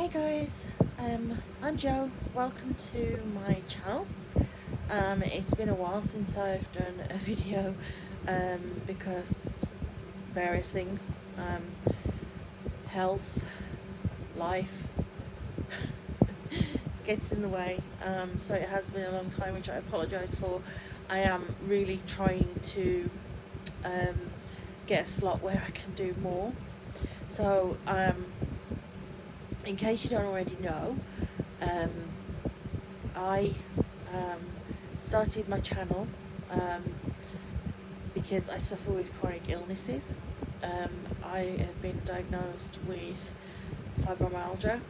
Hey guys, I'm Jo. Welcome to my channel. It's been a while since I've done a video because various things, health, life gets in the way. So it has been a long time, which I apologise for. I am really trying to get a slot where I can do more. So in case you don't already know, I started my channel because I suffer with chronic illnesses. I have been diagnosed with fibromyalgia,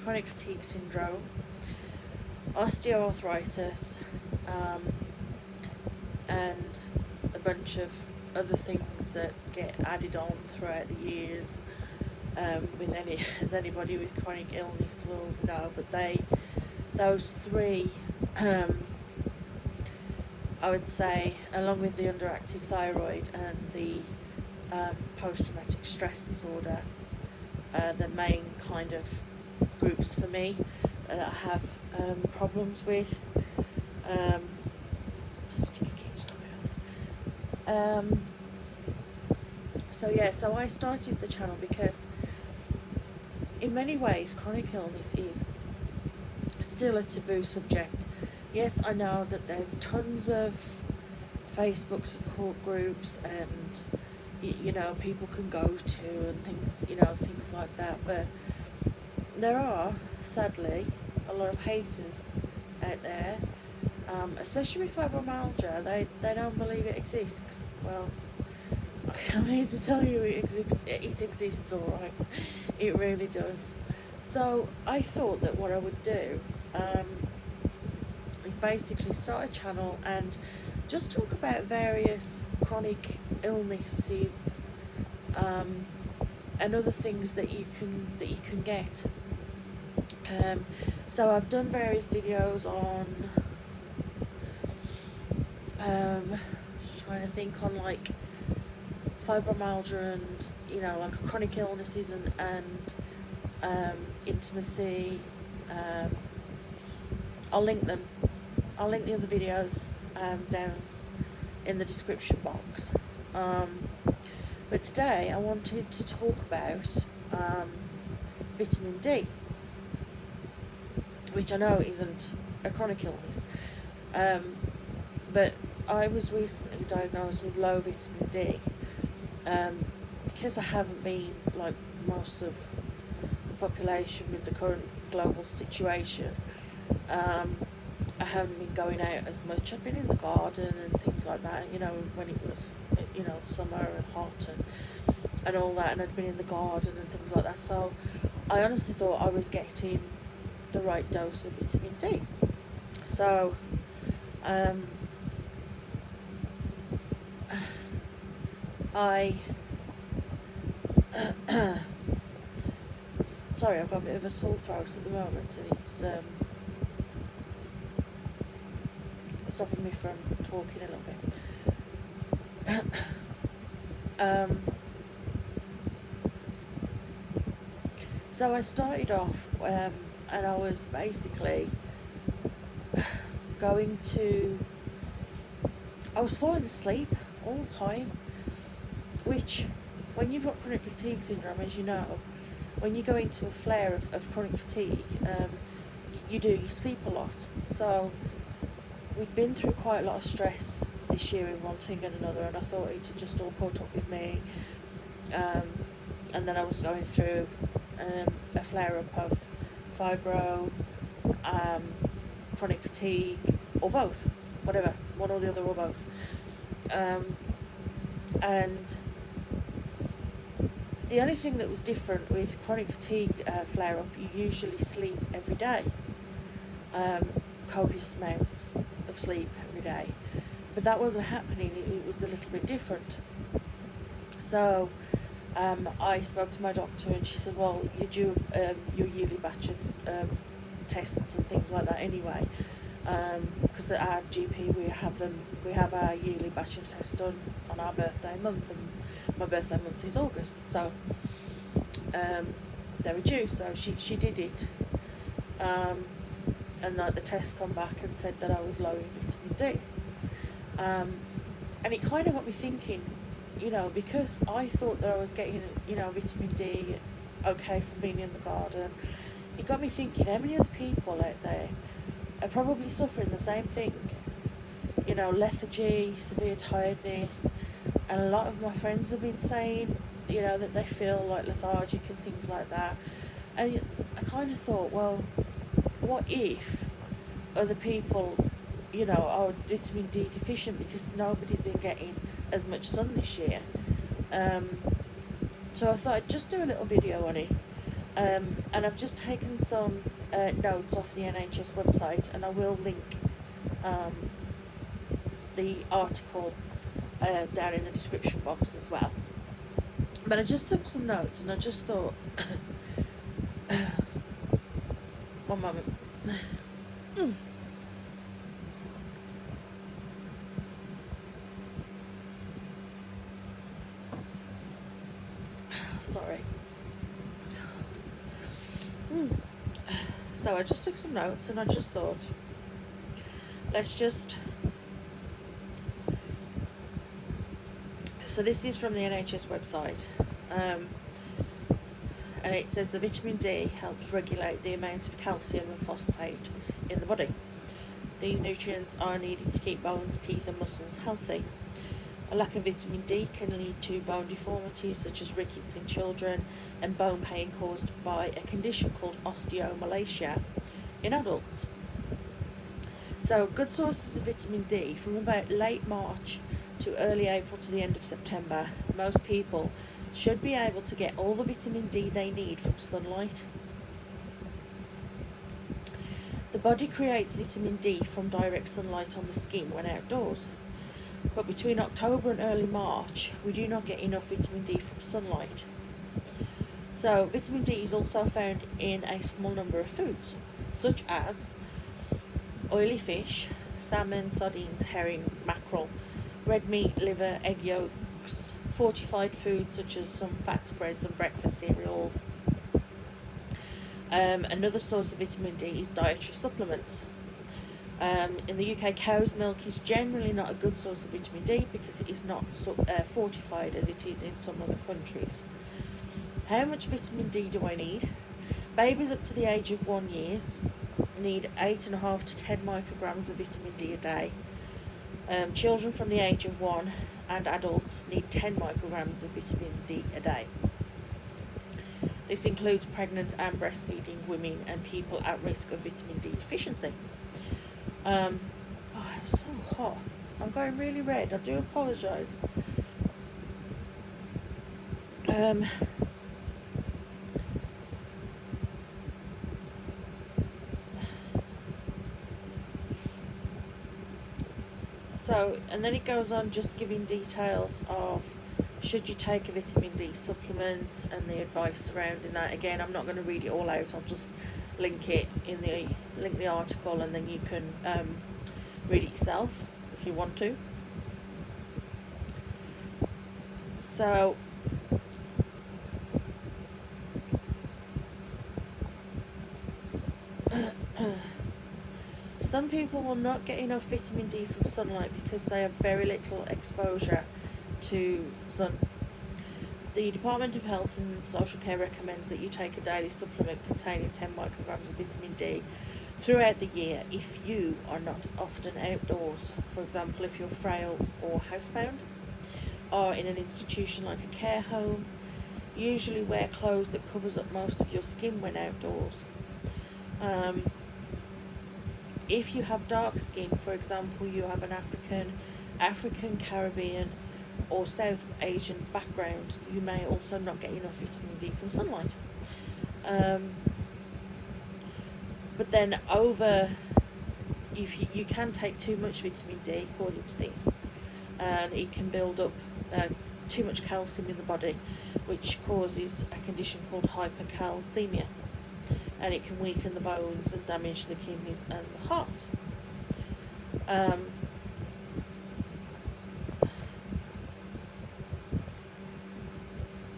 chronic fatigue syndrome, osteoarthritis, and a bunch of other things that get added on throughout the years. As anybody with chronic illness will know, but those three, I would say, along with the underactive thyroid and the post-traumatic stress disorder, the main kind of groups for me that I have problems with. The sticker keeps coming off. So I started the channel because in many ways chronic illness is still a taboo subject. Yes, I know that there's tons of Facebook support groups and people can go to and things like that, but there are sadly a lot of haters out there, especially with fibromyalgia. They don't believe it exists. Well, I'm here to tell you it exists, all right. It really does. So I thought that what I would do is basically start a channel and just talk about various chronic illnesses and other things that you can get. So I've done various videos on trying to think on like fibromyalgia and like chronic illnesses and intimacy. I'll link them. I'll link the other videos down in the description box. But today I wanted to talk about vitamin D, which I know isn't a chronic illness, but I was recently diagnosed with low vitamin D. Because I haven't been like most of the population with the current global situation, I haven't been going out as much. I've been in the garden and things like that, when it was, summer and hot and all that, and I'd been in the garden and things like that. So I honestly thought I was getting the right dose of vitamin D. So sorry, I've got a bit of a sore throat at the moment, and it's stopping me from talking a little bit. So I started off and I was basically I was falling asleep all the time, which when you've got chronic fatigue syndrome, as you know, when you go into a flare of chronic fatigue, you sleep a lot. So we'd been through quite a lot of stress this year in one thing and another, and I thought it had just all caught up with me. And then I was going through a flare-up of fibro, chronic fatigue, or both, whatever, one or the other or both. And the only thing that was different with chronic fatigue flare-up, you usually sleep every day, copious amounts of sleep every day, but that wasn't happening. It was a little bit different. So I spoke to my doctor, and she said, well, you do your yearly batch of tests and things like that anyway, because at our GP we have our yearly batch of tests done on our birthday month, and my birthday month is August. So they were due, so she did it. And like the test come back and said that I was low in vitamin D. And it kind of got me thinking, because I thought that I was getting, vitamin D okay from being in the garden. It got me thinking, how many other people out there are probably suffering the same thing? Lethargy, severe tiredness, and a lot of my friends have been saying, that they feel like lethargic and things like that. And I kind of thought, well, what if other people, are vitamin D deficient because nobody's been getting as much sun this year? So I thought I'd just do a little video on it. And I've just taken some notes off the NHS website, and I will link the article down in the description box as well. But I just took some notes, and I just thought, one moment. Sorry. So I just took some notes, and I just thought, so this is from the NHS website, and it says the vitamin D helps regulate the amount of calcium and phosphate in the body. These nutrients are needed to keep bones, teeth and muscles healthy. A lack of vitamin D can lead to bone deformities such as rickets in children and bone pain caused by a condition called osteomalacia in adults. So good sources of vitamin D from about late March to early April to the end of September. Most people should be able to get all the vitamin D they need from sunlight. The body creates vitamin D from direct sunlight on the skin when outdoors. But between October and early March, we do not get enough vitamin D from sunlight. So vitamin D is also found in a small number of foods, such as oily fish, salmon, sardines, herring, mackerel, red meat, liver, egg yolks, fortified foods such as some fat spreads and breakfast cereals. Another source of vitamin D is dietary supplements. In the UK, cow's milk is generally not a good source of vitamin D because it is not fortified as it is in some other countries. How much vitamin D do I need? Babies up to the age of 1 year need 8.5 to 10 micrograms of vitamin D a day. Children from the age of 1 and adults need 10 micrograms of vitamin D a day. This includes pregnant and breastfeeding women and people at risk of vitamin D deficiency. I'm so hot. I'm going really red. I do apologise. So, and then it goes on just giving details of should you take a vitamin D supplement and the advice surrounding that. Again, I'm not going to read it all out. I'll just link the article, and then you can read it yourself if you want to. So some people will not get enough vitamin D from sunlight because they have very little exposure to sun. The Department of Health and Social Care recommends that you take a daily supplement containing 10 micrograms of vitamin D throughout the year if you are not often outdoors. For example, if you're frail or housebound, or in an institution like a care home. Usually wear clothes that covers up most of your skin when outdoors. If you have dark skin, for example, you have an African, Caribbean or South Asian background, you may also not get enough vitamin D from sunlight. But then if you can take too much vitamin D according to this, and it can build up too much calcium in the body, which causes a condition called hypercalcemia, and it can weaken the bones and damage the kidneys and the heart.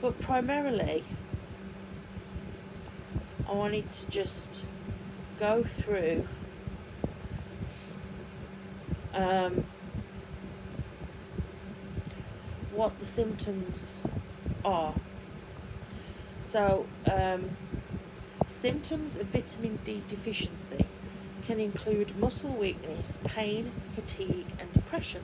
But primarily, I wanted to just go through what the symptoms are. So, symptoms of vitamin D deficiency can include muscle weakness, pain, fatigue, and depression.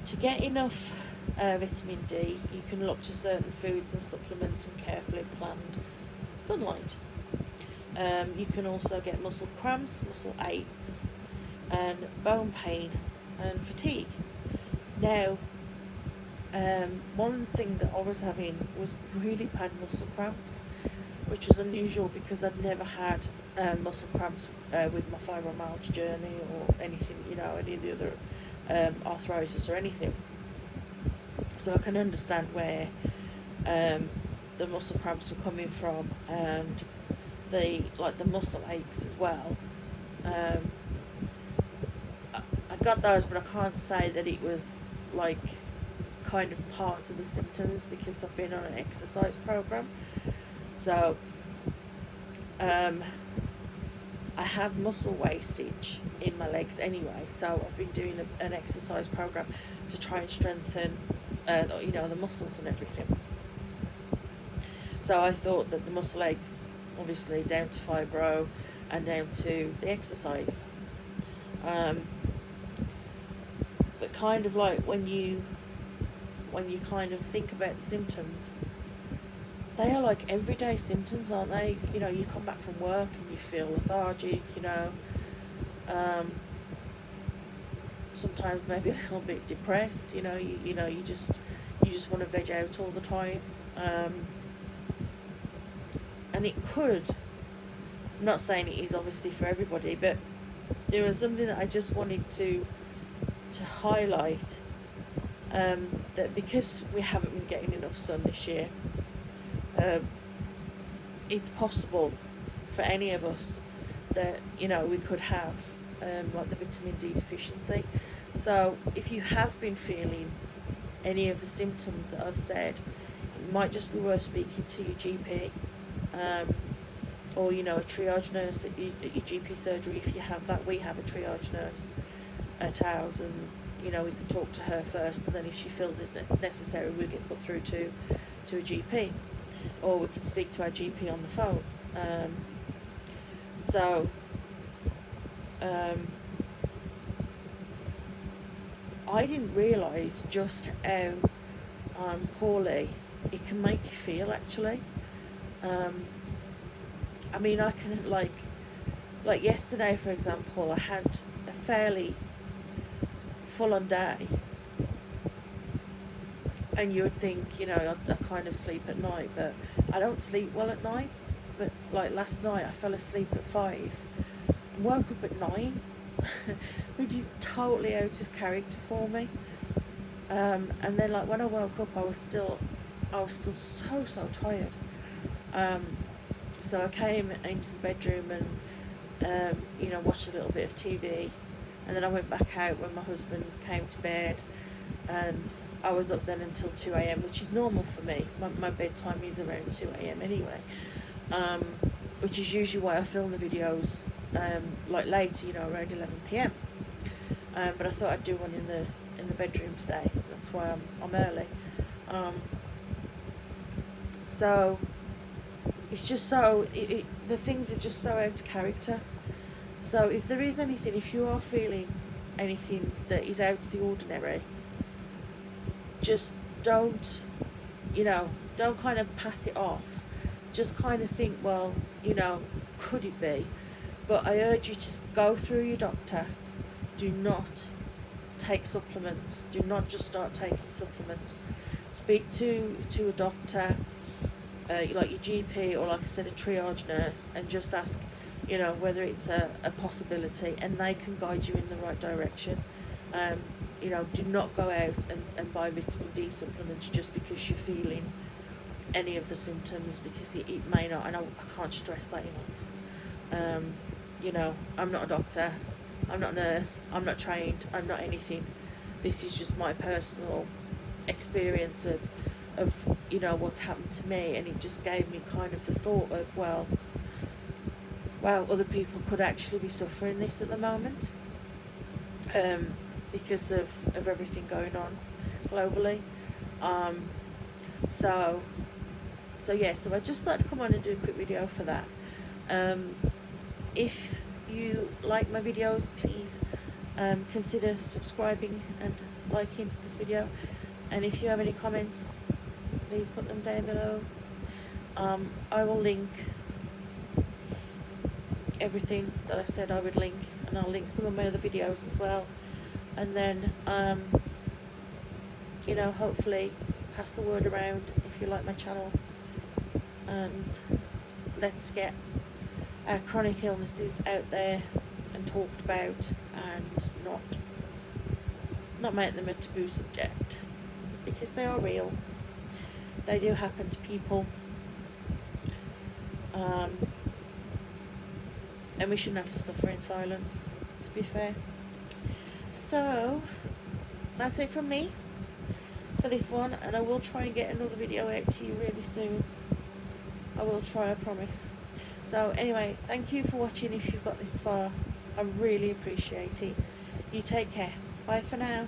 To get enough vitamin D, you can look to certain foods and supplements and carefully planned sunlight. You can also get muscle cramps, muscle aches, and bone pain and fatigue. Now, one thing that I was having was really bad muscle cramps, which was unusual because I'd never had muscle cramps with my fibromyalgia journey or anything, any of the other arthritis or anything. So I can understand where the muscle cramps were coming from, and the muscle aches as well. I got those, but I can't say that it was kind of part of the symptoms because I've been on an exercise program. So I have muscle wastage in my legs anyway, so I've been doing an exercise program to try and strengthen the muscles and everything. So I thought that the muscle aches, obviously down to fibro and down to the exercise, but kind of like when you kind of think about the symptoms, they are like everyday symptoms, aren't they? You come back from work and you feel lethargic, sometimes maybe a little bit depressed, you just want to veg out all the time. And it could, I'm not saying it is obviously for everybody, but there was something that I just wanted to highlight, that because we haven't been getting enough sun this year, it's possible for any of us that we could have the vitamin D deficiency. So if you have been feeling any of the symptoms that I've said, it might just be worth speaking to your GP, or a triage nurse at your GP surgery. If you have that, we have a triage nurse at ours, and we can talk to her first, and then if she feels it's necessary, we'll get put through to a GP, or we can speak to our GP on the phone. I didn't realise just how poorly it can make you feel, actually. I mean, I can, like yesterday, for example, I had a fairly full-on day, and you would think, I kind of sleep at night, but I don't sleep well at night. But like last night, I fell asleep at 5 and woke up at 9, which is totally out of character for me. And then when I woke up, I was still so tired. So I came into the bedroom and watched a little bit of TV, and then I went back out when my husband came to bed, and I was up then until 2 a.m, which is normal for me. My bedtime is around 2 a.m. anyway, which is usually why I film the videos later, around 11 p.m. But I thought I'd do one in the bedroom today. That's why I'm early. So it's just so the things are just so out of character. So if there is anything, if you are feeling anything that is out of the ordinary, just don't kind of pass it off. Just kind of think, well, could it be? But I urge you to go through your doctor. Do not take supplements. Do not just start taking supplements. Speak to a doctor, like your GP, or like I said, a triage nurse, and just ask, whether it's a possibility, and they can guide you in the right direction. Do not go out and buy vitamin D supplements just because you're feeling any of the symptoms, because it may not, and I can't stress that enough. I'm not a doctor, I'm not a nurse, I'm not trained, I'm not anything. This is just my personal experience of of, you know, what's happened to me, and it just gave me kind of the thought of, well, other people could actually be suffering this at the moment, because of everything going on globally. Um, so yeah, so I just thought I'd come on and do a quick video for that. If you like my videos, please consider subscribing and liking this video, and if you have any comments, please put them down below. I will link everything that I said I would link, and I'll link some of my other videos as well, and then you know, hopefully pass the word around if you like my channel, and let's get our chronic illnesses out there and talked about, and not make them a taboo subject, because they are real. They do happen to people, and we shouldn't have to suffer in silence, to be fair. So that's it from me for this one, and I will try and get another video out to you really soon. I will try, I promise. So anyway, thank you for watching if you've got this far. I really appreciate it. You take care. Bye for now.